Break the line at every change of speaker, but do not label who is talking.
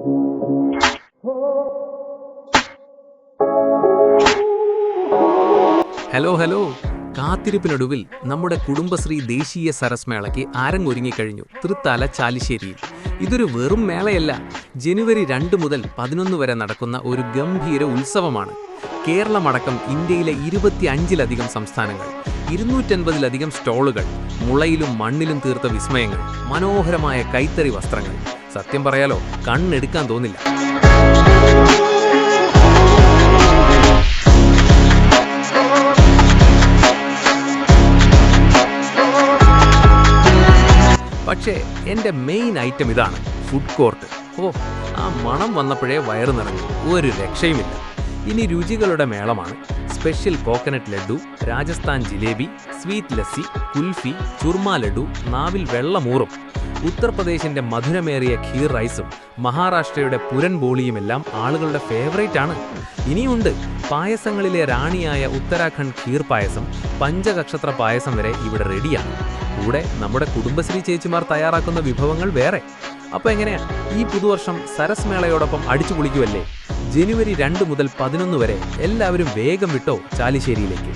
Hello hello കാത്തിരിപ്പിനൊടുവിൽ നമ്മുടെ കുടുംബശ്രീ ദേശീയ സരസ് മേളയ്ക്ക് അരങ്ങൊരുങ്ങിക്കഴിഞ്ഞു തൃത്താല ചാലിശ്ശേരിയിൽ. ഇതൊരു വെറും മേളയല്ല, ജനുവരി 2 മുതൽ 11 വരെ നടക്കുന്ന ഒരു ഗംഭീര ഉത്സവമാണ്. കേരളമടക്കം ഇന്ത്യയിലെ 25-ലധികം സംസ്ഥാനങ്ങൾ, 250-ലധികം സ്റ്റോളുകൾ, മുളയിലും മണ്ണിലും തീർത്ത വിസ്മയങ്ങൾ, മനോഹരമായ കൈത്തറി വസ്ത്രങ്ങൾ. സത്യം പറയാലോ, കണ്ണെടുക്കാൻ തോന്നില്ല. പക്ഷേ എൻ്റെ മെയിൻ ഐറ്റം ഇതാണ്, ഫുഡ് കോർട്ട്. ആ മണം വന്നപ്പോഴേ വയറ് നിറഞ്ഞു, ഒരു രക്ഷയുമില്ല. ഇനി രുചികളുടെ മേളമാണ്. Special coconut laddu, Rajasthan jalebi, sweet lassi, kulfi, churma laddu, നാവിൽ വെള്ളമൂറും. ഉത്തർപ്രദേശിൻ്റെ മധുരമേറിയ ഖീർ റൈസും മഹാരാഷ്ട്രയുടെ പുരൻ ബോളിയുമെല്ലാം ആളുകളുടെ ഫേവറേറ്റ് ആണ്. ഇനിയുണ്ട് പായസങ്ങളിലെ റാണിയായ ഉത്തരാഖണ്ഡ് ഖീർ പായസം, പഞ്ചനക്ഷത്ര പായസം വരെ ഇവിടെ റെഡിയാണ്. കൂടെ നമ്മുടെ കുടുംബശ്രീ ചേച്ചിമാർ തയ്യാറാക്കുന്ന വിഭവങ്ങൾ വേറെ. അപ്പോൾ എങ്ങനെയാ, ഈ പുതുവർഷം സരസ് മേളയോടൊപ്പം അടിച്ചു പൊളിക്കുമല്ലേ? ജനുവരി 2 മുതൽ 11 വരെ എല്ലാവരും വേഗം വിട്ടോ ചാലിശ്ശേരിയിലേക്ക്.